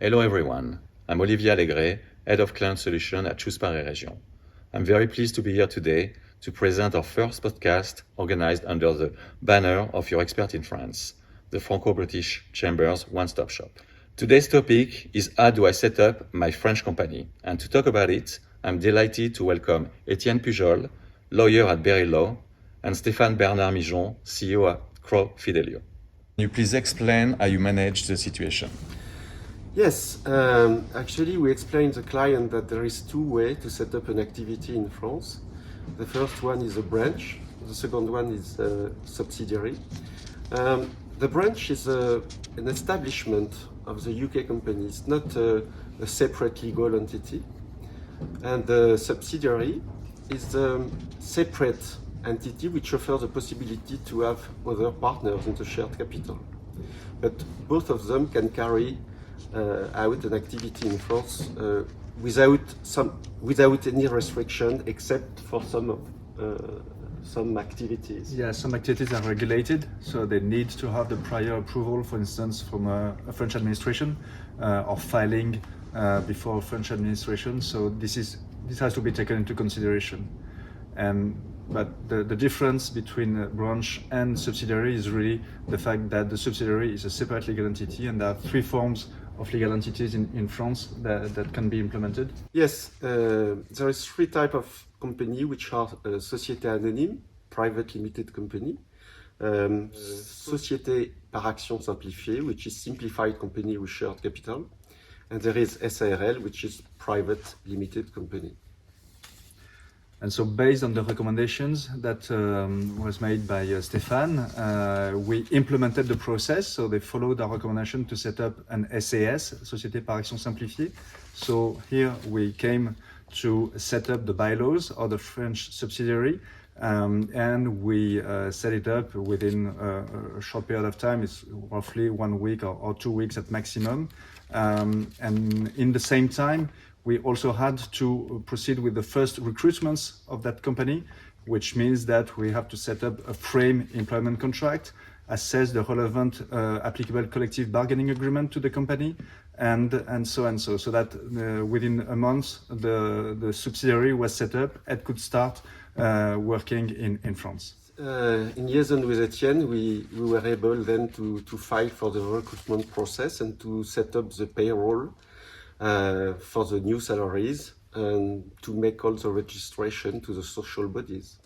Hello everyone, I'm Olivier Allégret, Head of Client Solution at Choose Paris Région. I'm very pleased to be here today to present our first podcast organized under the banner of your expert in France, the Franco-British Chamber's one-stop shop. Today's topic is how do I set up my French company? And to talk about it, I'm delighted to welcome Etienne Pujol, lawyer at Berry Law, and Stéphane Bernard Mijon, CEO at Crowe Fidelio. Can you please explain how you manage the situation? Yes, actually we explained to the client that there is two ways to set up an activity in France. The first one is a branch, the second one is a subsidiary. The branch is an establishment of the UK company, it's not a separate legal entity. And the subsidiary is a separate entity which offers the possibility to have other partners in the shared capital. But both of them can carry out an activity in France without any restriction, except for some activities. Yeah, some activities are regulated, so they need to have the prior approval, for instance, from a French administration or filing before French administration. So this has to be taken into consideration. But the difference between branch and subsidiary is really the fact that the subsidiary is a separate legal entity, and there are three forms of legal entities in France that can be implemented. Yes, there is three types of company which are Société Anonyme, private limited company, Société par action simplifiée, which is simplified company with shared capital, and there is SARL, which is private limited company. And so based on the recommendations that was made by Stéphane, we implemented the process. So they followed our recommendation to set up an SAS, Société par Action Simplifiée. So here we came to set up the bylaws of the French subsidiary, and we set it up within a short period of time. It's roughly 1 week or 2 weeks at maximum. And in the same time, we also had to proceed with the first recruitments of that company, which means that we have to set up a frame employment contract, assess the relevant applicable collective bargaining agreement to the company, and so. So that within a month, the subsidiary was set up and could start working in France. In liaison with Etienne, we were able then to file for the recruitment process and to set up the payroll for the new salaries and to make all the registration to the social bodies.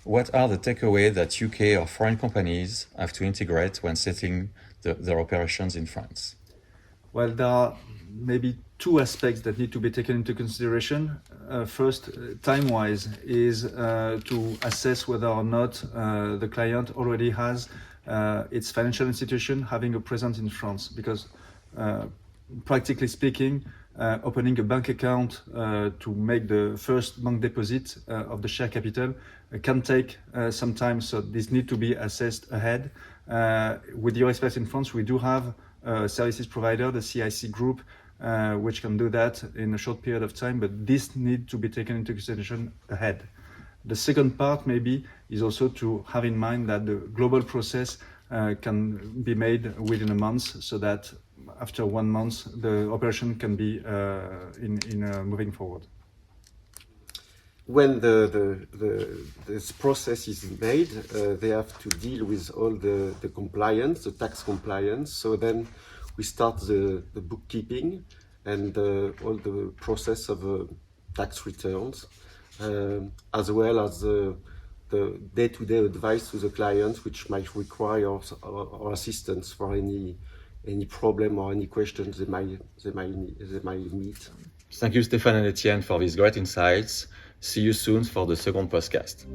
What are the takeaways that UK or foreign companies have to integrate when setting their operations in France? Well, there are maybe two aspects that need to be taken into consideration. First, time-wise, is to assess whether or not the client already has its financial institution having a presence in France, because practically speaking, opening a bank account to make the first bank deposit of the share capital can take some time, so this needs to be assessed ahead. With your experts in France, we do have a services provider, the CIC group, which can do that in a short period of time, but this needs to be taken into consideration ahead. The second part maybe is also to have in mind that the global process can be made within a month, so that after 1 month the operation can be moving forward. When this process is made, they have to deal with all the compliance, the tax compliance. So then we start the bookkeeping and all the process of tax returns, as well as the day-to-day advice to the client, which might require our assistance for any problem or any questions they might meet. Thank you, Stéphane and Etienne, for these great insights. See you soon for the second podcast.